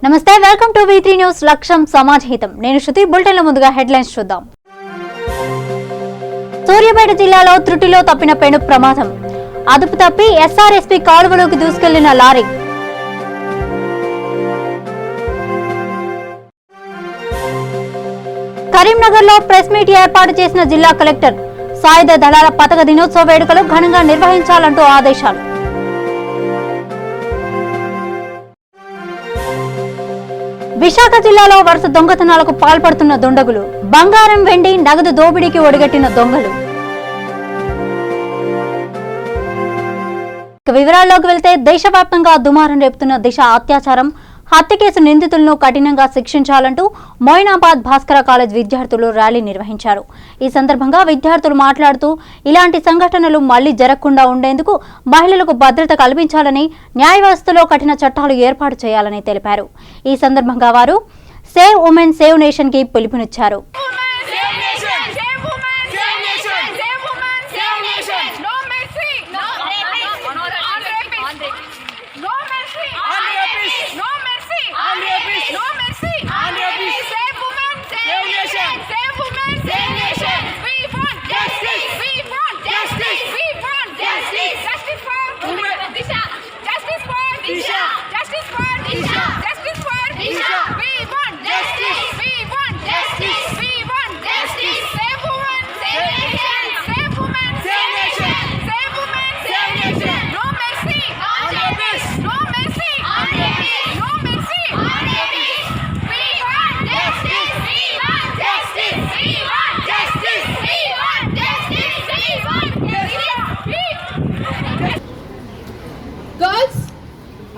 నమస్తే, welcome to V3 news. లక్ష్యం సమాజ్ హితం. నేను శృతి. బులెటిన్ల ముందుగా హెడ్లైన్స్ చూద్దాం. సూర్యాపేట జిల్లాలో త్రుటిలో తప్పిన పెను ప్రమాదం. అదుపు తప్పి SRSP కాలువలోకి దూసుకెళ్లిన లారీ. కరీంనగర్ లో ప్రెస్ మీట్ ఏర్పాటు చేసిన జిల్లా కలెక్టర్. సాయుధ దళాల పతాక దినోత్సవ వేడుకలు ఘనంగా నిర్వహించాలంటూ ఆదేశాలు. విశాఖ జిల్లాలో వరుస దొంగతనాలకు పాల్పడుతున్న దుండగులు. బంగారం, వెండి, నగదు దోపిడీకి ఒడిగట్టిన దొంగలు. వివరాల్లోకి వెళ్తే, దేశవ్యాప్తంగా దుమారం రేపుతున్న దిశ అత్యాచారం హత్య కేసు నిందితులను కఠినంగా శిక్షించాలంటూ మొయినాబాద్ భాస్కర కాలేజ్ విద్యార్థులు ర్యాలీ నిర్వహించారు. ఈ సందర్భంగా విద్యార్థులు మాట్లాడుతూ ఇలాంటి సంఘటనలు మళ్లీ జరగకుండా ఉండేందుకు మహిళలకు భద్రత కల్పించాలని, న్యాయ వ్యవస్థలో కఠిన చట్టాలు ఏర్పాటు చేయాలని తెలిపారు. ఈ సందర్భంగా వారు సేవ్ ఉమెన్ సేవ్ నేషన్ కి పిలుపునిచ్చారు.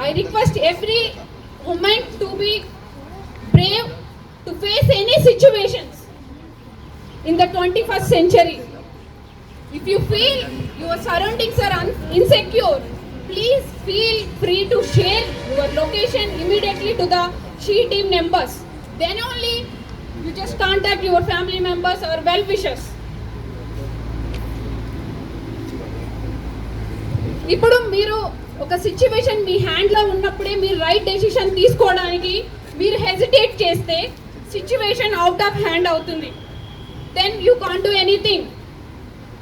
I request every woman to be brave to face any situations in the 21st century. If you feel your surroundings are insecure, please feel free to share your location immediately to the SHE team members. Then only you just contact your family members or well-wishers. ఇప్పుడు మీరు ఒక situation మీ హ్యాండ్లో ఉన్నప్పుడే మీరు right decision తీసుకోవడానికి మీరు hesitate చేస్తే situation out of hand అవుతుంది. Then you can't do anything.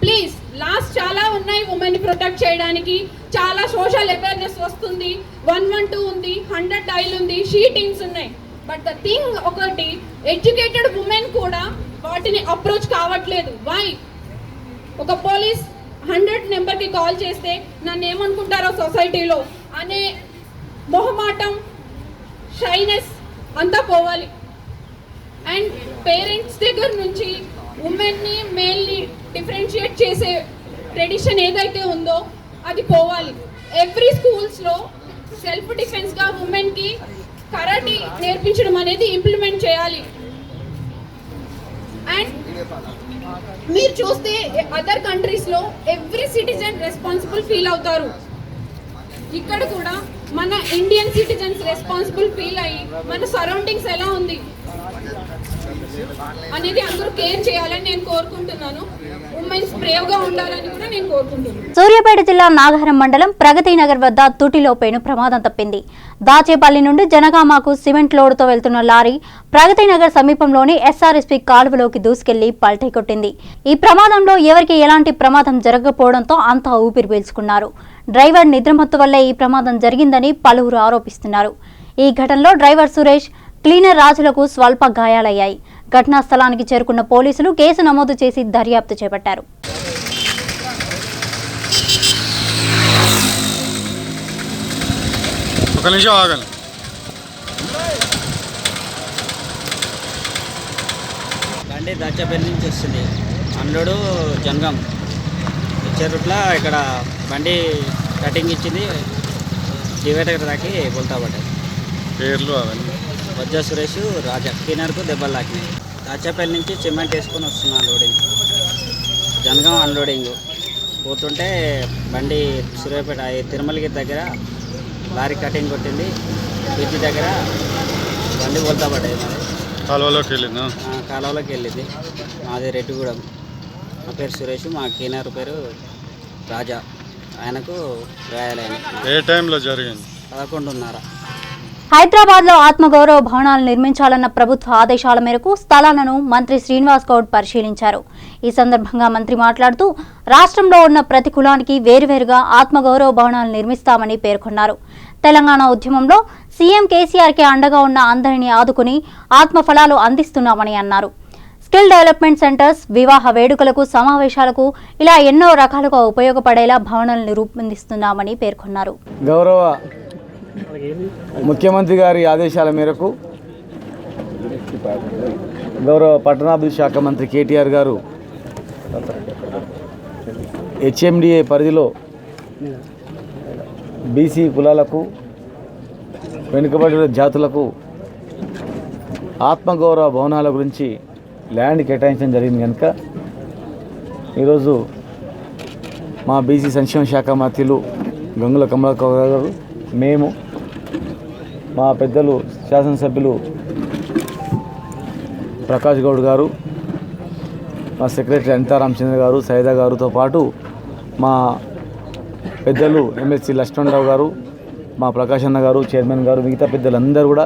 Please, last చాలా ఉన్నాయి ఉమెన్ని ప్రొటెక్ట్ చేయడానికి. చాలా సోషల్ అవేర్నెస్ వస్తుంది, 112 ఉంది, 100 డైల్ ఉంది, షీ టీమ్స్ ఉన్నాయి. బట్ ద థింగ్ ఒకటి, ఎడ్యుకేటెడ్ ఉమెన్ కూడా వాటిని అప్రోచ్ కావట్లేదు. వై? ఒక పోలీస్ 100 నెంబర్కి కాల్ చేస్తే నన్ను ఏమనుకుంటారో సొసైటీలో అనే మొహమాటం, షైనెస్ అంతా పోవాలి. అండ్ పేరెంట్స్ దగ్గర నుంచి ఉమెన్ని మేల్ని డిఫరెన్షియేట్ చేసే ట్రెడిషన్ ఏదైతే ఉందో అది పోవాలి. ఎవ్రీ స్కూల్స్లో సెల్ఫ్ డిఫెన్స్గా ఉమెన్కి కరాటీ నేర్పించడం అనేది ఇంప్లిమెంట్ చేయాలి. అండ్ మీరు చూస్తే అదర్ కంట్రీస్లో ఎవ్రీ సిటిజన్ రెస్పాన్సిబుల్ ఫీల్ అవుతారు. ఇక్కడ కూడా మన ఇండియన్ సిటిజన్స్ రెస్పాన్సిబుల్ ఫీల్ అయ్యి మన సరౌండింగ్స్ ఎలా ఉంది అనేది అందరూ కేర్ చేయాలని నేను కోరుకుంటున్నాను. ఉమెన్స్ బ్రేవ్గా ఉండాలని కూడా నేను కోరుకుంటున్నాను. సూర్యాపేట జిల్లా నాగహరం మండలం ప్రగతి నగర్ వద్ద తుటిలో పేను ప్రమాదం తప్పింది. దాచేపల్లి నుండి జనగామకు సిమెంట్ లోడుతో వెళ్తున్న లారీ ప్రగతి నగర్ సమీపంలోని SRSP కాలువలోకి దూసుకెళ్లి పల్టీ కొట్టింది. ఈ ప్రమాదంలో ఎవరికి ఎలాంటి ప్రమాదం జరగకపోవడంతో అంతా ఊపిరి పీల్చుకున్నారు. డ్రైవర్ నిద్రమత్తు వల్లే ఈ ప్రమాదం జరిగిందని పలువురు ఆరోపిస్తున్నారు. ఈ ఘటనలో డ్రైవర్ సురేష్, క్లీనర్ రాజులకు స్వల్ప గాయాలయ్యాయి. ఘటనా స్థలానికి చేరుకున్న పోలీసులు కేసు నమోదు చేసి దర్యాప్తు చేపట్టారు. బండి దాచేపల్లి నుంచి వస్తుంది, అన్లోడు జనగాం వచ్చే రూట్లో ఇక్కడ బండి కటింగ్ ఇచ్చింది, డివైడర్ దాకి బోల్తా పడ్డాయి. పేర్లు అవన్నీ వజ్జా సురేష్, రాజా, క్లీనర్కు దెబ్బలు తాకినాయి. దాచేపల్లి నుంచి సిమెంట్ వేసుకొని వస్తున్నా లోడింగ్, జనగాం అన్లోడింగ్ పోతుంటే బండి సూర్యాపేట తిరుమలగిరి దగ్గర లారీ కటింగ్ కొట్టింది. బ్రిడ్జి దగ్గర బండి బోల్తా పడ్డాయి. కాలువలోకి వెళ్ళింది. కాలువలోకి వెళ్ళింది. మాది రెడ్డిగూడెం. మా పేరు సురేష్, మా క్లీనర్ పేరు రాజా. ఆయనకు గాయాలైన. ఏ టైంలో జరిగింది? 11:30. హైదరాబాద్లో ఆత్మగౌరవ భవనాలు నిర్మించాలన్న ప్రభుత్వ ఆదేశాల మేరకు స్థలాలను మంత్రి శ్రీనివాస్ గౌడ్ పరిశీలించారు. ఈ సందర్భంగా మంత్రి మాట్లాడుతూ రాష్ట్రంలో ఉన్న ప్రతి కులానికి వేరువేరుగా ఆత్మగౌరవ భవనాలు నిర్మిస్తామని పేర్కొన్నారు. తెలంగాణ ఉద్యమంలో సీఎం కేసీఆర్కి అండగా ఉన్న అందరినీ ఆదుకుని ఆత్మఫలాలు అందిస్తున్నామని అన్నారు. స్కిల్ డెవలప్మెంట్ సెంటర్స్, వివాహ వేడుకలకు, సమావేశాలకు ఇలా ఎన్నో రకాలుగా ఉపయోగపడేలా భవనాలను రూపొందిస్తున్నామని పేర్కొన్నారు. గౌరవ ముఖ్యమంత్రి గారి ఆదేశాల మేరకు గౌరవ పట్టణాభివృద్ధి శాఖ మంత్రి కేటీఆర్ గారు హెచ్ఎండిఏ పరిధిలో బీసీ కులాలకు, వెనుకబడిన జాతులకు ఆత్మగౌరవ భవనాల గురించి ల్యాండ్ కేటాయించడం జరిగింది. కనుక ఈరోజు మా బీసీ సంక్షేమ శాఖ మంత్రులు గంగుల కమలాకర్ గారు, మేము, మా పెద్దలు శాసనసభ్యులు ప్రకాష్ గౌడ్ గారు, మా సెక్రటరీ అనితా రామచంద్ర గారు, సైదా గారితో పాటు మా పెద్దలు ఎమ్మెల్సీ లక్ష్మణరావు గారు, మా ప్రకాష్ అన్న గారు, చైర్మన్ గారు, మిగతా పెద్దలందరూ కూడా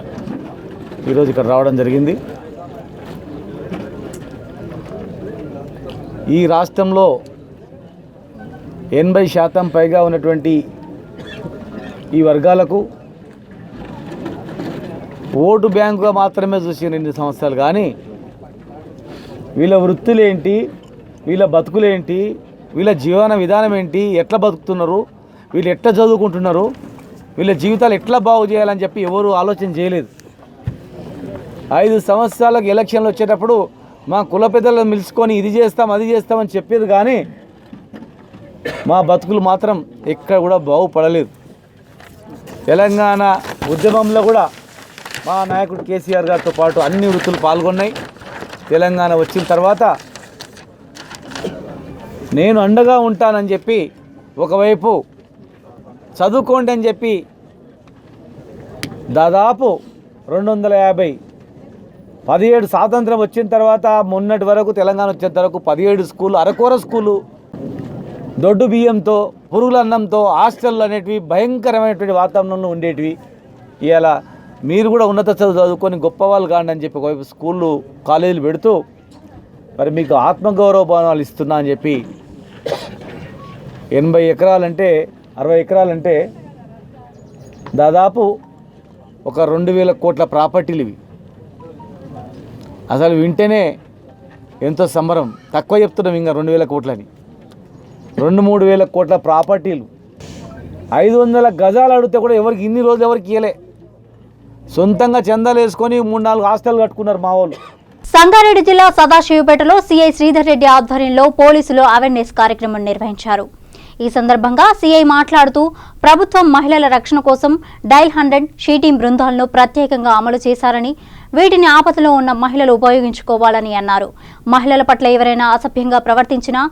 ఈరోజు ఇక్కడ రావడం జరిగింది. ఈ రాష్ట్రంలో 80% పైగా ఉన్నటువంటి ఈ వర్గాలకు ఓటు బ్యాంకుగా మాత్రమే చూసిన 2 సంవత్సరాలు, కానీ వీళ్ళ వృత్తులేంటి, వీళ్ళ బతుకులేంటి, వీళ్ళ జీవన విధానం ఏంటి, ఎట్లా బతుకుతున్నారు, వీళ్ళు ఎట్లా చదువుకుంటున్నారు, వీళ్ళ జీవితాలు ఎట్లా బాగు చేయాలని చెప్పి ఎవరు ఆలోచన చేయలేదు. 5 సంవత్సరాలకు ఎలక్షన్లు వచ్చేటప్పుడు మా కుల పెద్దలను పిలుచుకొని ఇది చేస్తాం అది చేస్తామని చెప్పేది, కానీ మా బతుకులు మాత్రం ఎక్కడ కూడా బాగుపడలేదు. తెలంగాణ ఉద్యమంలో కూడా మా నాయకుడు కేసీఆర్ గారితో పాటు అన్ని వృత్తులు పాల్గొన్నాయి. తెలంగాణ వచ్చిన తర్వాత నేను అండగా ఉంటానని చెప్పి ఒకవైపు చదువుకోండి అని చెప్పి దాదాపు 250 స్వాతంత్రం వచ్చిన తర్వాత మొన్నటి వరకు తెలంగాణ వచ్చేంత వరకు 17 స్కూళ్ళు, అరకొర స్కూలు, దొడ్డు బియ్యంతో, పురుగుల అన్నంతో హాస్టళ్ళు అనేటివి భయంకరమైనటువంటి వాతావరణంలో ఉండేటివి. ఇవాళ మీరు కూడా ఉన్నత చదువు చదువుకొని గొప్పవాళ్ళు కాండి అని చెప్పి ఒకవైపు స్కూళ్ళు, కాలేజీలు పెడుతూ మరి మీకు ఆత్మగౌరవ భవనాలు ఇస్తున్నా అని చెప్పి 80 ఎకరాలంటే 60 ఎకరాలంటే దాదాపు ఒక 2000 కోట్ల ప్రాపర్టీలు ఇవి. అసలు వింటేనే ఎంతో సంబరం. తక్కువ చెప్తున్నాం ఇంకా 2000 కోట్లని. 2-3 వేల కోట్ల ప్రాపర్టీలు, 500 గజాలు అడిగితే కూడా ఎవరికి ఇన్ని రోజులు ఎవరికి ఇవ్వలే. సొంతంగా చందాలు వేసుకొని 3-4 హాస్టల్ కట్టుకున్నారు మా వాళ్ళు. సంగారెడ్డి జిల్లా సదాశివపేటలో సీఐ శ్రీధర్ రెడ్డి ఆధ్వర్యంలో పోలీసులు అవేర్నెస్ కార్యక్రమం నిర్వహించారు. ఈ సందర్భంగా సీఐ మాట్లాడుతూ ప్రభుత్వం మహిళల రక్షణ కోసం డైల్ 100 షీటీం బృందాలను ప్రత్యేకంగా అమలు చేశారని, వీటిని ఆపదలో ఉన్న మహిళలు ఉపయోగించుకోవాలని అన్నారు. మహిళల పట్ల ఎవరైనా అసభ్యంగా ప్రవర్తించినా,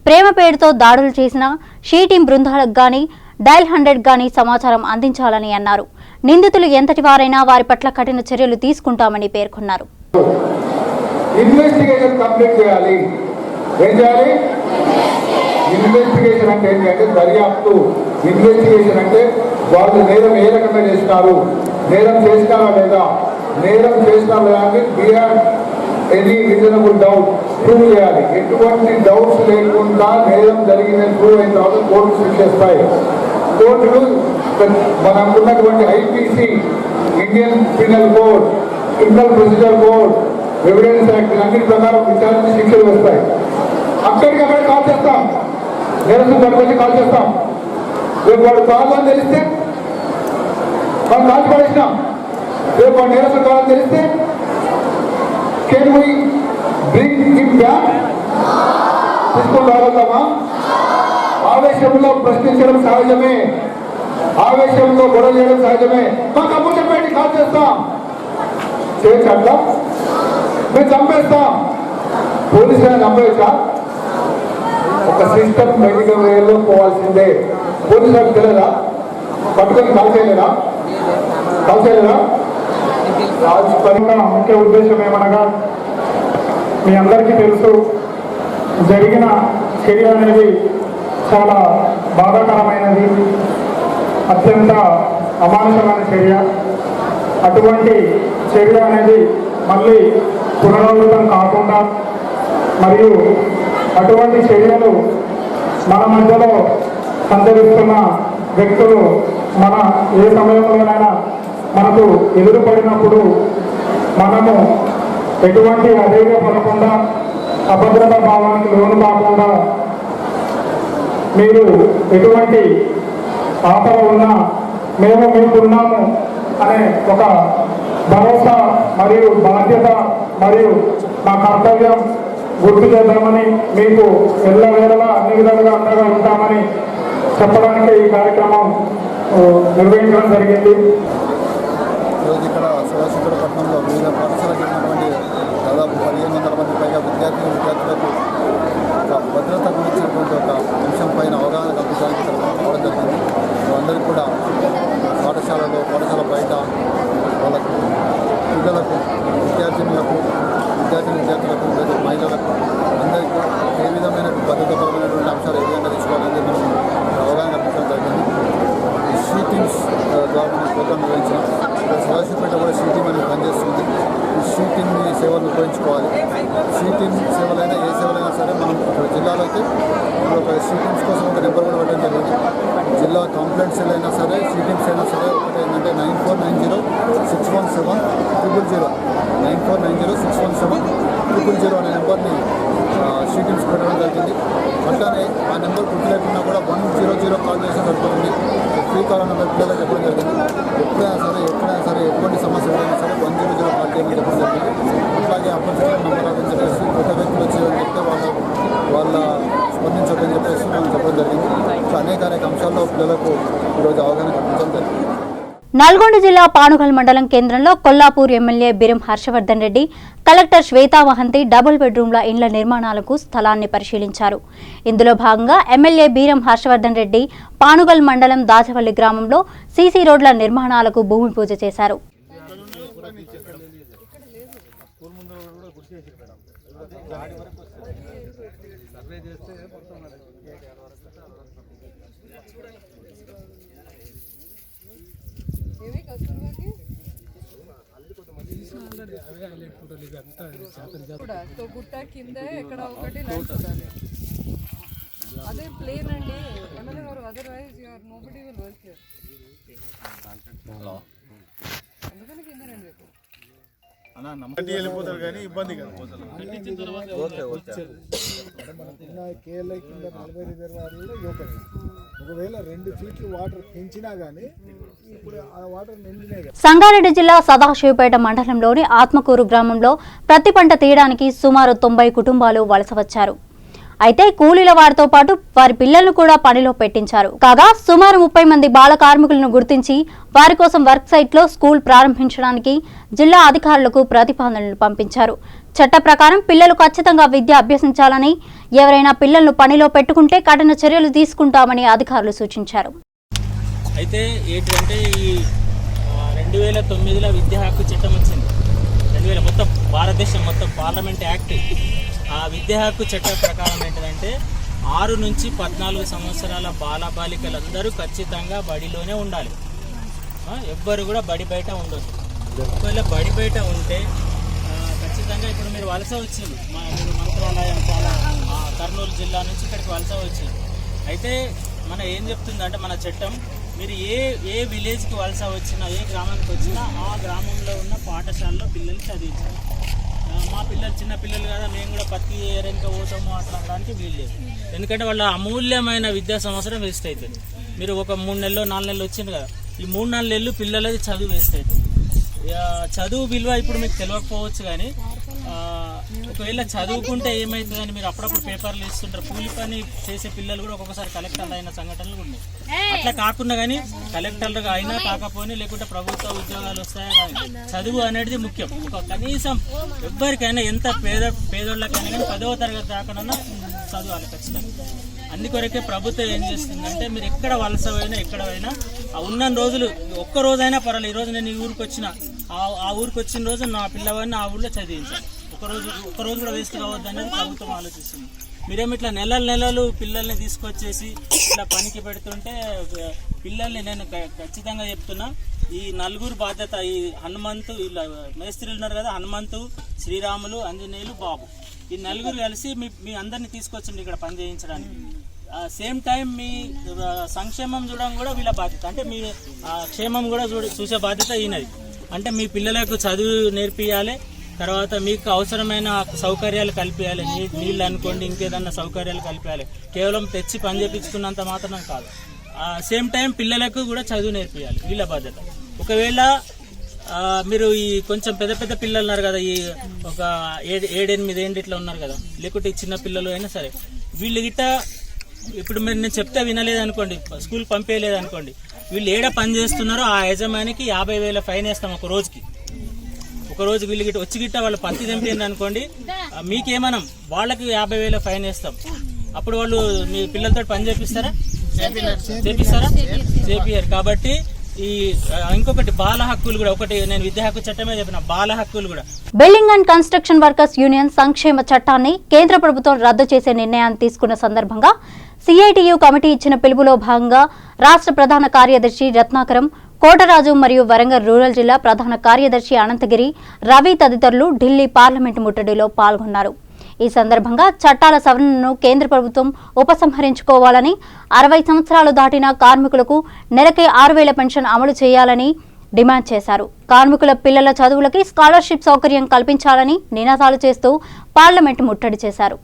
ప్రేమ పేరుతో దాడులు చేసినా షీటీం బృందాలకు గానీ డైల్ 100 గానీ సమాచారం అందించాలని అన్నారు. నిందితులు ఎంతటి వారైనా వారి పట్ల కఠిన చర్యలు తీసుకుంటామని పేర్కొన్నారు. ఇన్వెస్టిగేషన్ కంప్లీట్ చేయాలి. ఏం చేయాలి? ఇన్వెస్టిగేషన్ అంటే ఏంటంటే దర్యాప్తు. ఇన్వెస్టిగేషన్ అంటే వాళ్ళు నేరం ఏ రకంగా చేసినారు, నేరం చేసినారా లేదా, నేరం చేసినా లేదా అని beyond any reasonable doubt prove చేయాలి. ఎటువంటి డౌట్స్ లేకుండా నేరం జరిగిందని ప్రూవ్ అయిన తర్వాత కోర్టు శిక్షిస్తాయి. కోర్టులు మనకున్నటువంటి IPC, Indian penal code, criminal procedure code, evidence act అన్నిటి ప్రకారం విచారించి శిక్షలు వస్తాయి. అక్కడికక్కడ కాల్ చేస్తాం, నేరస్తులు పట్టుకొచ్చి కాల్ చేస్తాం. రేపు వాడు కావాలని తెలిస్తే మనం కాల్చి పడేసినాం. రేపు వాడు నేరస్తులు కావాలని తెలిస్తే can we bring him back? తీసుకొని రాగలుగుతామా? ఆవేశంలో ప్రశ్నించడం సహజమే, ఆవేశంలో గొడవ చేయడం సహజమే. మాకు అప్పు చెప్పండి, కాల్ చేస్తాం, చేయచ్చా? మేము చంపేస్తాం. పోలీసులను చంపేయచ్చా? ఒక సిస్టమ్ మెడికల్ వేలో పోవాల్సిందే. పోలీసులకు తెలియదా? పట్టుకొని కాల్ చేయలేదా? కాల్ చేయలేదా? ముఖ్య ఉద్దేశం ఏమనగా, మీ అందరికీ తెలుసు, జరిగిన చర్య అనేది చాలా బాధాకరమైనది, అత్యంత అమానుషమైన చర్య. అటువంటి చర్య అనేది మళ్ళీ పునరావృతం కాకుండా మరియు అటువంటి చర్యలు మన మధ్యలో సంచరిస్తున్న వ్యక్తులు మన ఏ సమయంలోనైనా మనకు ఎదురుపడినప్పుడు మనము ఎటువంటి అధైర్యపడకుండా అభద్రతా భావానికి లోను కాకుండా మీరు ఎటువంటి ఆపద ఉన్నా మేము మీకున్నాము అనే ఒక భరోసా మరియు బాధ్యత మరియు మా కర్తవ్యం గుర్తు చేద్దామని మీకు ఎల్లవేళలా అన్ని విధాలుగా అండగా ఉంటామని చెప్పడానికి ఈ కార్యక్రమం నిర్వహించడం జరిగింది. ఈరోజు ఇక్కడ సదాశివపట్నంలో వివిధ పాఠశాలకు వెళ్ళినటువంటి దాదాపు 1500 మంది పైగా విద్యార్థులకు ఒక భద్రత గురించినటువంటి ఒక అంశం పైన అవగాహన కల్పించడానికి ఇక్కడ రావడం జరిగింది. అందరికీ కూడా పాఠశాల బయట వాళ్ళకు పిల్లలకు విద్యార్థులకు లేదా మహిళలకు అందరికీ కూడా ఏ విధమైన భద్రతాపరమైనటువంటి అంశాలు ఏ విధంగా తీసుకోవాలని మనం అవగాహన కల్పించడం జరిగింది. ఈ షీ టీమ్స్ ద్వారా మనం ప్రోగ్రాం నిర్వహించాం. ఇక్కడ సదాశివపేట కూడా షీ టీమ్ అనేది పనిచేస్తుంది. ఈ షీ టీమ్ని సేవలు ఉపయోగించుకోవాలి. షీ టీమ్ సేవలైనా ఏ సేవలైనా సరే మనం ఇక్కడ జిల్లాలో అయితే ఒక షీ టీమ్స్ కోసం ఒక నెంబర్ కూడా పెట్టడం జరిగింది. జిల్లా కంప్లైంట్స్ అయినా సరే షీ టీమ్స్ అయినా సరే ఒకటి ఏంటంటే 9490617000 9490617000 అనే నెంబర్ని షీ టీమ్స్ పెట్టడం జరిగింది. అట్లానే ఆ నెంబర్ గుర్తు లేకుండా కూడా 100 కాల్ చేస్తే సరిపోతుంది. ఫ్రీ కాల్ నెంబర్ పిల్లలకు చెప్పడం జరిగింది. ఎప్పుడైనా సరే ఎటువంటి సమస్య అయినా సరే 100 కాల్ చేయమని చెప్పడం జరిగింది. అట్లాగే అపరిచిత నెంబర్ అని చెప్పేసి కొత్త వ్యక్తులు వచ్చేయని చెప్తే వాళ్ళ స్పందించొద్దని చెప్పేసి మనం చెప్పడం జరిగింది. సో అనేక అంశాల్లో పిల్లలకు ఈరోజు అవగాహన కల్పించడం జరిగింది. నల్గొండ జిల్లా పానుగల్ మండలం కేంద్రంలో Kollapur MLA Biram Harshavardhan Reddy collector Shweta Mahanti double బెడ్రూమ్ల ఇండ్ల నిర్మాణాలకు స్థలాన్ని పరిశీలించారు. ఇందులో భాగంగా ఎమ్మెల్యే బిరం హర్షవర్ధన్ రెడ్డి పానుగల్ మండలం దాచవల్లి గ్రామంలో సీసీ రోడ్ల నిర్మాణాలకు భూమి పూజ చేశారు. గుట్ట కింద ఎక్కడ ఒకటి లైట్ చూడాలి. అదే ప్లేన్ అండి ఎమ్మెల్యే గారు. Otherwise you are nobody will work here. అందుకని కింద రండి. వెళ్ళిపోతారు కానీ ఇబ్బంది కదా. కేరళ కింద 40 రిజర్వాయర్లలో ఒకటి. ఒకవేళ 2 ఫీట్లు వాటర్ పెంచినా కానీ ఇప్పుడు ఆ వాటర్ నిండినాయి. సంగారెడ్డి జిల్లా సదాశివపేట మండలంలోని ఆత్మకూరు గ్రామంలో ప్రతి పంట తీయడానికి సుమారు 90 కుటుంబాలు వలస వచ్చారు. అయితే కూలీల వారితో పాటు వారి పిల్లలను కూడా పనిలో పెట్టించారు. కాగా సుమారు 30 మంది బాల కార్మికులను గుర్తించి వారి కోసం వర్క్ సైట్లో స్కూల్ ప్రారంభించడానికి జిల్లా అధికారులకు ప్రతిపాదనలు పంపించారు. చట్ట ప్రకారం పిల్లలు ఖచ్చితంగా విద్య అభ్యసించాలని, ఎవరైనా పిల్లలను పనిలో పెట్టుకుంటే కఠిన చర్యలు తీసుకుంటామని అధికారులు సూచించారు. అయితే ఏంటంటే ఈ 2009లో విద్యా హక్కు చట్టం వచ్చింది. 2000 మొత్తం భారతదేశం మొత్తం పార్లమెంట్ యాక్ట్. ఆ విద్యా హక్కు చట్టం ప్రకారం ఏంటంటే 6 నుంచి 14 సంవత్సరాల బాలబాలికలందరూ ఖచ్చితంగా బడిలోనే ఉండాలి. ఎవ్వరు కూడా బడి బయట ఉండొద్దు. ఒకవేళ బడి బయట ఉంటే ఖచ్చితంగా ఇప్పుడు మీరు వలస వచ్చింది, మీరు మంత్రాలయం చాలా కర్నూలు జిల్లా నుంచి ఇక్కడికి వలస వచ్చింది. అయితే మన ఏం చెప్తుందంటే మన చట్టం, మీరు ఏ విలేజ్కి వలస వచ్చినా, ఏ గ్రామానికి వచ్చినా ఆ గ్రామంలో ఉన్న పాఠశాలలో పిల్లలు చదివించాలి. మా పిల్లలు చిన్న పిల్లలు కదా, మేము కూడా ప్రతి ఏరియాకి పోతాము అట్లా అనడానికి వీలు లేదు. ఎందుకంటే వాళ్ళ అమూల్యమైన విద్యా సంవత్సరం వేస్ట్ అవుతుంది. మీరు ఒక 3 నెలలు 4 నెలలు వచ్చింది కదా, ఈ 3-4 నెలలు పిల్లలది చదువు వేస్ట్ అవుతుంది. చదువు విలువ ఇప్పుడు మీకు తెలియకపోవచ్చు, కానీ ఒకవేళ చదువుకుంటే ఏమవుతుందని మీరు అప్పుడప్పుడు పేపర్లు ఇస్తుంటారు. కూలి పని చేసే పిల్లలు కూడా ఒక్కొక్కసారి కలెక్టర్లు అయిన సంఘటనలు ఉన్నాయి. అట్లా కాకుండా కానీ కలెక్టర్లుగా అయినా కాకపోయినా, లేకుంటే ప్రభుత్వ ఉద్యోగాలు వస్తాయా, కానీ చదువు అనేది ముఖ్యం. ఒక కనీసం ఎవ్వరికైనా ఎంత పేదోళ్ళకైనా కానీ 10వ తరగతి దాకానన్నా చదవాలి ఖచ్చితంగా. అందుకొరకే ప్రభుత్వం ఏం చేస్తుందంటే, మీరు ఎక్కడ వలస పోయినా ఎక్కడ పోయినా ఉన్న రోజులు ఒక్క రోజైనా పర్వాలేదు. ఈరోజు నేను ఈ ఊరికి వచ్చిన, ఆ ఊరికి వచ్చిన రోజు నా పిల్లవాడిని ఆ ఊళ్ళో చదివించాలి. ఒక్క రోజు కూడా వేస్ట్ కావద్దు అనేది ప్రభుత్వం ఆలోచిస్తుంది. మీరేమి ఇట్లా నెలలు పిల్లల్ని తీసుకొచ్చేసి ఇట్లా పనికి పెడుతుంటే పిల్లల్ని నేను ఖచ్చితంగా చెప్తున్నా, ఈ నలుగురు బాధ్యత. ఈ హనుమంతు వీళ్ళ మేస్త్రీలు ఉన్నారు కదా, హనుమంతు, శ్రీరాములు, ఆంజనేయులు, బాబు, ఈ నలుగురు కలిసి మీ అందరినీ తీసుకొచ్చింది ఇక్కడ పని చేయించడానికి. సేమ్ టైం మీ సంక్షేమం చూడడం కూడా వీళ్ళ బాధ్యత. అంటే మీ క్షేమం కూడా చూసే బాధ్యత ఈయనది. అంటే మీ పిల్లలకు చదువు నేర్పియాలి, తర్వాత మీకు అవసరమైన సౌకర్యాలు కల్పించాలి. నీళ్ళు అనుకోండి, ఇంకేదన్నా సౌకర్యాలు కల్పించాలి. కేవలం తెచ్చి పని చేయించుకున్నంత మాత్రం కాదు. సేమ్ టైం పిల్లలకు కూడా చదువు నేర్పియాలి, వీళ్ళ బాధ్యత. ఒకవేళ మీరు ఈ కొంచెం పెద్ద పెద్ద పిల్లలు ఉన్నారు కదా, ఈ ఒక 7-8 ఏండ్లు ఇట్లా ఉన్నారు కదా, లేకుంటే ఈ చిన్న పిల్లలు అయినా సరే, వీళ్ళు గిట్ట ఇప్పుడు మీరు నేను చెప్తే వినలేదనుకోండి, స్కూల్ పంపేయలేదనుకోండి, వీళ్ళు ఏడ పని చేస్తున్నారో ఆ యజమానికి 50,000 ఫైన్ వేస్తాం ఒక రోజుకి. ఒక రోజు వీళ్ళు గిట్ట వచ్చి గిట్ట వాళ్ళు పత్తి తెంపింది అనుకోండి, మీకేమనం వాళ్ళకి 50,000 ఫైన్ వేస్తాం. అప్పుడు వాళ్ళు మీ పిల్లలతో పని చేపిస్తారా? చేపియారు. కాబట్టి ఈ ఇంకొకటి బాల హక్కులు కూడా, ఒకటి నేను విద్యా హక్కు చట్టమే చెప్పిన, బాల హక్కులు కూడా. Building and construction workers union సంక్షేమ చట్టాన్ని కేంద్ర ప్రభుత్వం రద్దు చేసే నిర్ణయాన్ని తీసుకున్న సందర్భంగా సిఐటియు కమిటీ ఇచ్చిన పిలుపులో భాగంగా రాష్ట్ర ప్రధాన కార్యదర్శి రత్నాకరం, కోటరాజు మరియు వరంగల్ రూరల్ జిల్లా ప్రధాన కార్యదర్శి అనంతగిరి, రవి తదితరులు ఢిల్లీ పార్లమెంటు ముట్టడిలో పాల్గొన్నారు. ఈ సందర్భంగా చట్టాల సవరణను కేంద్ర ప్రభుత్వం ఉపసంహరించుకోవాలని, 60 సంవత్సరాలు దాటిన కార్మికులకు నెలకి 6,000 పెన్షన్ అమలు చేయాలని డిమాండ్ చేశారు. కార్మికుల పిల్లల చదువులకి స్కాలర్షిప్ సౌకర్యం కల్పించాలని నినాదాలు చేస్తూ పార్లమెంటు ముట్టడి చేశారు.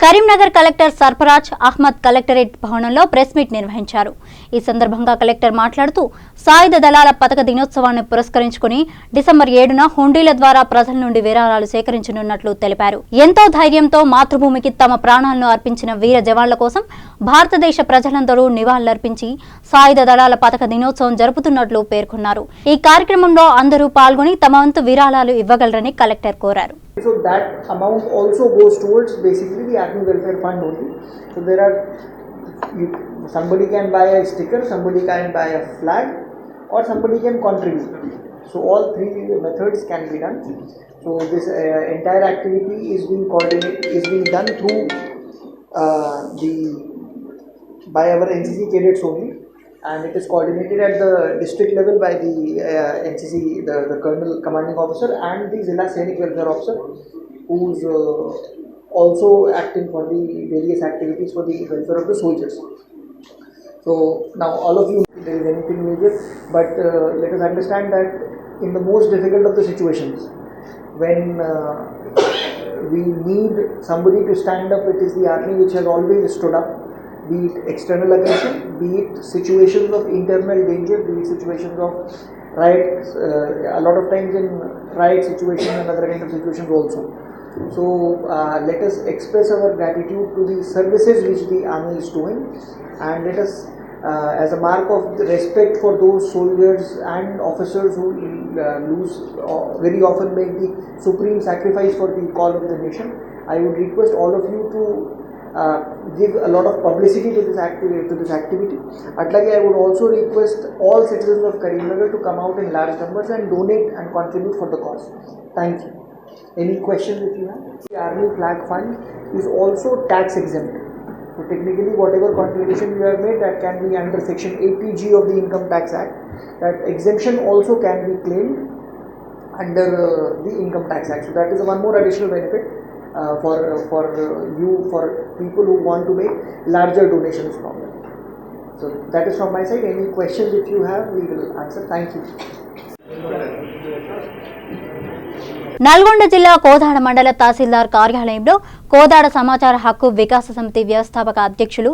కరీంనగర్ కలెక్టర్ సర్ఫరాజ్ అహ్మద్ కలెక్టరేట్ భవనంలో ప్రెస్ మీట్ నిర్వహించారు. ఈ సందర్భంగా కలెక్టర్ మాట్లాడుతూ సాయుధ దళాల పతాక దినోత్సవాన్ని పురస్కరించుకుని డిసెంబర్ 7న హుండీల ద్వారా ప్రజల నుండి విరాళాలు సేకరించనున్నట్లు తెలిపారు. ఎంతో ధైర్యంతో మాతృభూమికి తమ ప్రాణాలను అర్పించిన వీర జవాన్ల కోసం భారతదేశ ప్రజలందరూ నివాళులర్పించి సాయుధ దళాల పతాక దినోత్సవం జరుపుతున్నట్లు పేర్కొన్నారు. ఈ కార్యక్రమంలో అందరూ పాల్గొని తమ వంతు విరాళాలు ఇవ్వగలరని కలెక్టర్ కోరారు. So that amount also goes towards basically the Army Welfare Fund only. So there are, somebody can buy a sticker, somebody can buy a flag, or somebody can contribute. So all three methods can be done. So this entire activity is being done through by our NCC cadets only, and it is coordinated at the district level by the NCC, the Colonel Commanding Officer, and the Zilla Sainik Welfare Officer, who is also acting for the various activities for the welfare of the soldiers. So now all of you, if there is anything major, but let us understand that in the most difficult of the situations, when we need somebody to stand up, it is the army which has always stood up. Be it external aggression, be it situations of internal danger, be it situations of riots, a lot of times in riot situations and other kind of situations also. So let us express our gratitude to the services which the army is doing, and let us as a mark of respect for those soldiers and officers who very often make the supreme sacrifice for the call of the nation, I would request all of you to give a lot of publicity to this activity. Atlage I would also request all citizens of Karimnagar to come out in large numbers and donate and contribute for the cause. Thank you. Any questions if you have? The Army Flag Fund is also tax exempt. So technically whatever contribution you have made, that can be under section 80G of the Income Tax Act. That exemption also can be claimed under the Income Tax Act. So that is one more additional benefit for people who want to make larger donations from them. So that is from my side. Any questions if you have, we will answer. Thank you. Nalgonda జిల్లా కోదాడ మండల తహసీల్దార్ కార్యాలయంలో కోదాడ సమాచార హక్కు వికాస సమితి వ్యవస్థాపక అధ్యక్షులు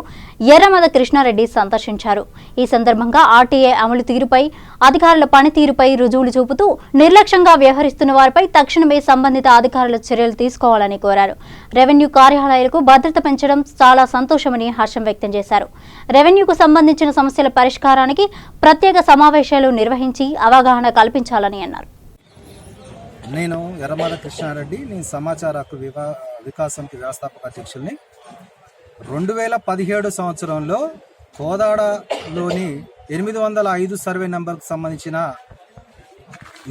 ఎర్రమద కృష్ణారెడ్డి సందర్శించారు. ఈ సందర్భంగా ఆర్టీఏ అమలు తీరుపై, అధికారుల పనితీరుపై రుజువులు చూపుతూ నిర్లక్ష్యంగా వ్యవహరిస్తున్న వారిపై తక్షణమే సంబంధిత అధికారుల చర్యలు తీసుకోవాలని కోరారు. రెవెన్యూ కార్యాలయాలకు భద్రత పెంచడం చాలా సంతోషమని హర్షం వ్యక్తం చేశారు. రెవెన్యూకు సంబంధించిన సమస్యల పరిష్కారానికి ప్రత్యేక సమావేశాలు నిర్వహించి అవగాహన కల్పించాలని అన్నారు. నేను ఎర్రమద కృష్ణారెడ్డి, నేను సమాచార హక్కు వికాస్ సమితి వ్యవస్థాపక అధ్యక్షుల్ని. 2017 సంవత్సరంలో కోదాడలోని 805 సర్వే నెంబర్కు సంబంధించిన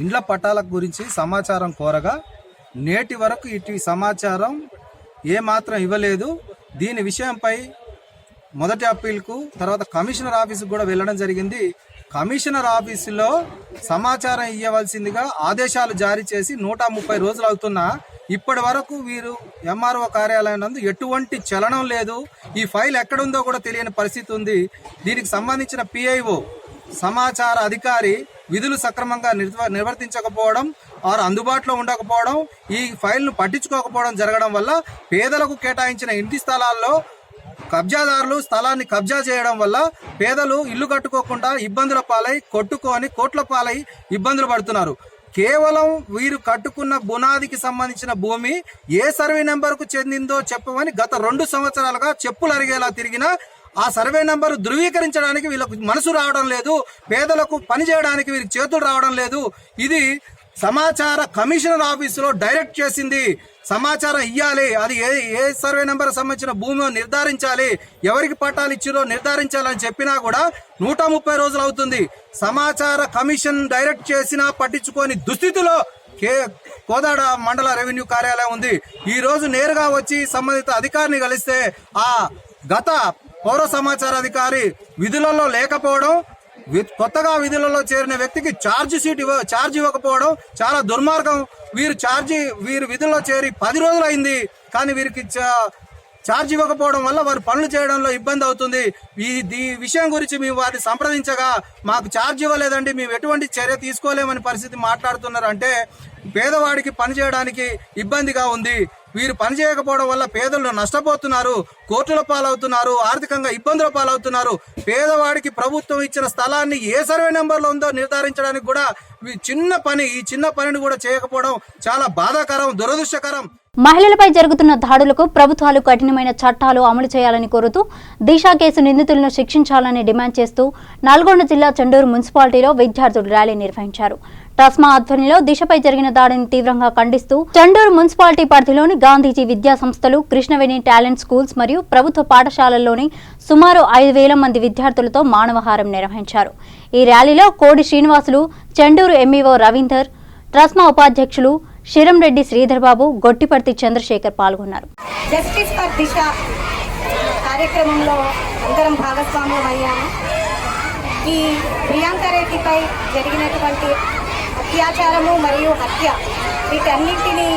ఇండ్ల పట్టాల గురించి సమాచారం కోరగా నేటి వరకు ఇటు సమాచారం ఏమాత్రం ఇవ్వలేదు. దీని విషయంపై మొదటి అప్పీల్కు తర్వాత కమిషనర్ ఆఫీసుకు కూడా వెళ్ళడం జరిగింది. కమిషనర్ ఆఫీసులో సమాచారం ఇవ్వవలసిందిగా ఆదేశాలు జారీ చేసి 130 రోజులు అవుతున్నా ఇప్పటి వరకు వీరు ఎంఆర్ఓ కార్యాలయం నందు ఎటువంటి చలనం లేదు. ఈ ఫైల్ ఎక్కడుందో కూడా తెలియని పరిస్థితి ఉంది. దీనికి సంబంధించిన పిఐఓ సమాచార అధికారి విధులు సక్రమంగా నిర్వర్తించకపోవడం, వారు అందుబాటులో ఉండకపోవడం, ఈ ఫైల్ను పట్టించుకోకపోవడం జరగడం వల్ల పేదలకు కేటాయించిన ఇంటి స్థలాల్లో కబ్జాదారులు స్థలాన్ని కబ్జా చేయడం వల్ల పేదలు ఇల్లు కట్టుకోకుండా ఇబ్బందుల పాలై కొట్టుకొని కోట్ల పాలై ఇబ్బందులు పడుతున్నారు. కేవలం వీరు కట్టుకున్న బునాదికి సంబంధించిన భూమి ఏ సర్వే నెంబర్కు చెందిందో చెప్పమని గత 2 సంవత్సరాలుగా చెప్పులు అరిగేలా తిరిగినా ఆ సర్వే నెంబరు ధృవీకరించడానికి వీళ్ళకు మనసు రావడం లేదు. పేదలకు పని చేయడానికి వీరికి చేతులు రావడం లేదు. ఇది సమాచార కమిషనర్ ఆఫీసులో డైరెక్ట్ చేసింది. సమాచారం ఇవ్వాలి, అది ఏ సర్వే నెంబర్ సంబంధించిన భూమి నిర్ధారించాలి, ఎవరికి పట్టాలు ఇచ్చిరో నిర్ధారించాలని చెప్పినా కూడా 130 రోజులు అవుతుంది. సమాచార కమిషన్ డైరెక్ట్ చేసినా పట్టించుకొని దుస్థితిలో కోదాడ మండల రెవెన్యూ కార్యాలయం ఉంది. ఈ రోజు నేరుగా వచ్చి సంబంధిత అధికారిని కలిస్తే ఆ గత పౌర సమాచార అధికారి విధులలో లేకపోవడం, కొత్తగా విధులలో చేరిన వ్యక్తికి ఛార్జ్ ఇవ్వకపోవడం చాలా దుర్మార్గం. వీరు విధుల్లో చేరి 10 రోజులు అయింది, కానీ వీరికి ఛార్జ్ ఇవ్వకపోవడం వల్ల వారు పనులు చేయడంలో ఇబ్బంది అవుతుంది. ఈ విషయం గురించి మేము వారిని సంప్రదించగా మాకు ఛార్జ్ ఇవ్వలేదండి, మేము ఎటువంటి చర్య తీసుకోలేమని పరిస్థితి మాట్లాడుతున్నారు. అంటే పేదవాడికి పని చేయడానికి ఇబ్బందిగా ఉంది. వీరు పని చేయకపోవడం వల్ల పేదలు నష్టపోతున్నారు, కోర్టుల పాలవుతున్నారు, ఆర్థికంగా ఇబ్బందుల పాలవుతున్నారు. పేదవాడికి ప్రభుత్వం ఇచ్చిన స్థలాన్ని ఏ సర్వే నెంబర్లో ఉందో నిర్ధారించడానికి కూడా ఈ చిన్న పనిని కూడా చేయకపోవడం చాలా బాధాకరం, దురదృష్టకరం. మహిళలపై జరుగుతున్న దాడులకు ప్రభుత్వాలు కఠినమైన చట్టాలు అమలు చేయాలని కోరుతూ దిశ కేసు నిందితులను శిక్షించాలని డిమాండ్ చేస్తూ నల్గొండ జిల్లా చెండూరు మున్సిపాలిటీలో విద్యార్థులు ర్యాలీ నిర్వహించారు. ట్రస్మా ఆధ్వర్యంలో దిశపై జరిగిన దాడిని తీవ్రంగా ఖండిస్తూ చెండూరు మున్సిపాలిటీ పరిధిలోని గాంధీజీ విద్యా సంస్థలు, కృష్ణవేణి టాలెంట్ స్కూల్స్ మరియు ప్రభుత్వ పాఠశాలల్లోని సుమారు 5,000 మంది విద్యార్థులతో మానవహారం నిర్వహించారు. ఈ ర్యాలీలో కోడి శ్రీనివాసులు, చెండూరు ఎంఈఓ రవీందర్, ట్రస్మా ఉపాధ్యక్షులు శిరంరెడ్డి శ్రీధర్ బాబు, గొట్టిపర్తి చంద్రశేఖర్ పాల్గొన్నారు. జస్టిస్ ఫర్ దిశ కార్యక్రమంలో అందరం భాగస్వామ్యం అయ్యాము. ఈ ప్రియాంక రెడ్డిపై జరిగినటువంటి అత్యాచారము మరియు హత్య, వీటన్నింటినీ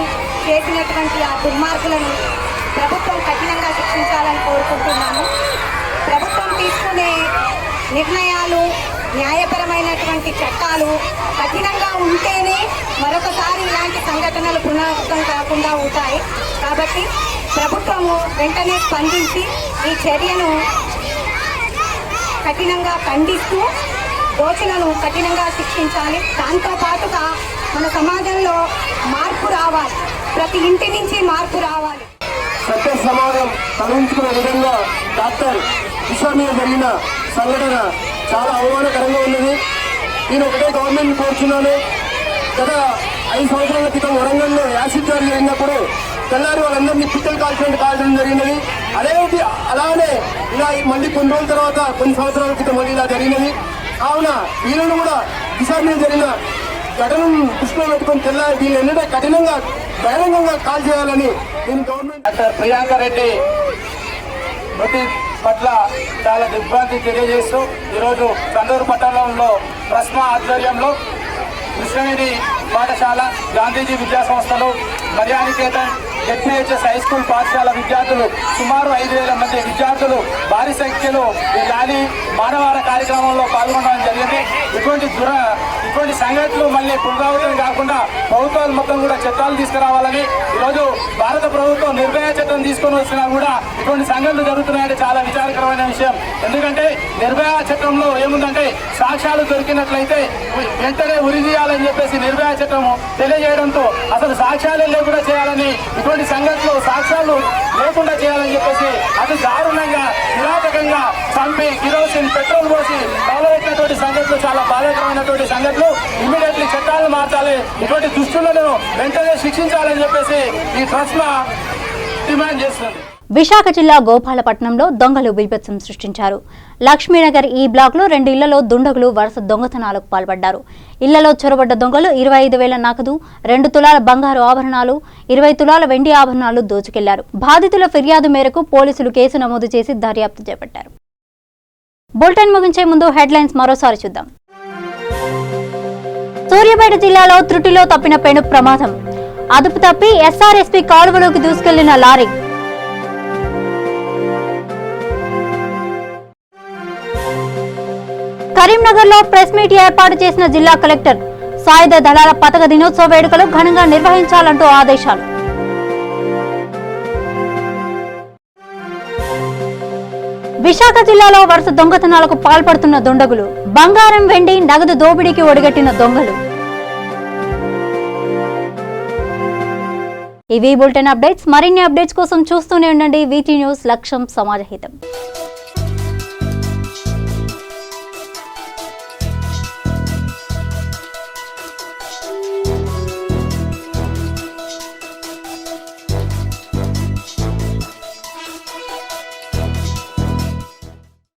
చేసినటువంటి ఆ దుర్మార్గులను ప్రభుత్వం కఠినంగా శిక్షించాలని కోరుకుంటున్నాము. ప్రభుత్వం తీసుకునే నిర్ణయాలు, న్యాయపరమైనటువంటి చట్టాలు కఠినంగా ఉంటేనే మరొకసారి ఇలాంటి సంఘటనలు పునరావృతం కాకుండా ఉంటాయి. కాబట్టి ప్రభుత్వము వెంటనే స్పందించి ఈ చర్యను కఠినంగా ఖండిస్తూ దోషులను కఠినంగా శిక్షించాలి. దాంతో పాటుగా మన సమాజంలో మార్పు రావాలి, ప్రతి ఇంటి నుంచి మార్పు రావాలి. సత్య సమాజం తలవించుకునే విధంగా డాక్టర్ దిశ మీద జరిగిన సంఘటన చాలా అవమానకరంగా ఉన్నది. నేను ఒకటే గవర్నమెంట్ కోరుచున్నాను. గత 5 సంవత్సరాల క్రితం వరంగల్లో యాసిడ్ దాడి జరిగినప్పుడు తెల్లారి వాళ్ళందరినీ పిట్టలు కాల్చడం జరిగినది. అలానే ఇలా మళ్ళీ కొన్ని రోజుల తర్వాత, కొన్ని సంవత్సరాల క్రితం మళ్ళీ ఇలా జరిగినది. కావున వీళ్ళను కూడా దిశ మీద జరిగిన ఘటనను దృష్టిలో పెట్టుకుని తెల్లారి వీళ్ళు ఎన్నడే కఠినంగా బహిరంగంగా కాల్ చేయాలని నేను గవర్నమెంట్ డాక్టర్ ప్రియాంక రెడ్డి మృతి పట్ల చాలా దిగ్భ్రాంతి తెలియజేస్తూ ఈరోజు కందూరు పట్టణంలో ట్రస్మా ఆధ్వర్యంలో కృష్ణవేణి పాఠశాల, గాంధీజీ విద్యా సంస్థలు, మర్యానికేతన్, జెడ్పీహెచ్ఎస్ హై స్కూల్ పాఠశాల విద్యార్థులు సుమారు 5,000 మంది విద్యార్థులు భారీ సంఖ్యలో ఈ ర్యాలీ మానవార కార్యక్రమంలో పాల్గొనడం జరిగింది. ఇటువంటి సంఘటనలు మళ్ళీ పునరావృతం కాకుండా ప్రభుత్వాలు మొత్తం కూడా చట్టాలు తీసుకురావాలని ఈరోజు భారత ప్రభుత్వం నిర్భయ చట్టం తీసుకొని వచ్చినా కూడా ఇటువంటి సంఘటనలు జరుగుతున్నాయంటే చాలా విచారకరమైన విషయం. ఎందుకంటే నిర్భయ చట్టంలో ఏముందంటే సాక్ష్యాలు దొరికినట్లయితే వెంటనే ఉరి తీయాలని చెప్పేసి నిర్భయ చట్టం తెలియజేయడంతో అసలు సాక్ష్యాలే లేకుండా చేయాలని, ఇటువంటి సంఘటనలు సాక్ష్యాలు లేకుండా చేయాలని చెప్పేసి అతి దారుణంగా నిరాటకంగా చంపి కిరోసిన్ పెట్రోల్ పోసి కాలబెట్టినటువంటి సంఘటనలు చాలా బాధాకరమైనటువంటి సంఘటనలు. ఇమీడియట్లీ చట్టాలను మార్చాలి, ఇటువంటి దుష్టులను వెంటనే శిక్షించాలని చెప్పేసి ఈ ట్రస్ట్ డిమాండ్ చేస్తుంది. విశాఖ జిల్లా గోపాలపట్నంలో దొంగలు బీభత్సం సృష్టించారు. లక్ష్మీనగర్ ఈ బ్లాక్లో 2 ఇళ్లలో దుండగులు వరుస దొంగతనాలకు పాల్పడ్డారు. ఇళ్లలో చొరబడ్డ దొంగలు 25,000 నగదు, 2 తులాల బంగారు ఆభరణాలు, 20 తులాల వెండి ఆభరణాలు దోచుకెళ్లారు. బాధితుల ఫిర్యాదు మేరకు పోలీసులు కేసు నమోదు చేసి దర్యాప్తు చేపట్టారు. బులెటిన్ ముగించే ముందు హెడ్లైన్స్ మరోసారి చూద్దాం. సూర్యాపేట జిల్లాలో త్రుటిలో తప్పిన పెను ప్రమాదం. అదుపు తప్పి ఎస్ఆర్ఎస్పీ కాలువలోకి దూసుకెళ్లిన లారీ. కరీంనగర్లో ప్రెస్ మీట్ ఏర్పాటు చేసిన జిల్లా కలెక్టర్. సాయుధ దళాల పతాక దినోత్సవ వేడుకలు ఘనంగా నిర్వహించాలంటూ ఆదేశాలు. విశాఖ జిల్లాలో వరుస దొంగతనాలకు పాల్పడుతున్న దుండగులు. బంగారం, వెండి, నగదు దోపిడీకి ఒడిగట్టిన దొంగలు. ఇవి బులెటిన్ అప్డేట్స్. మరిన్ని అప్డేట్స్ కోసం చూస్తూనే ఉండండి వీటీ న్యూస్. లక్ష్యం సమాజహితం.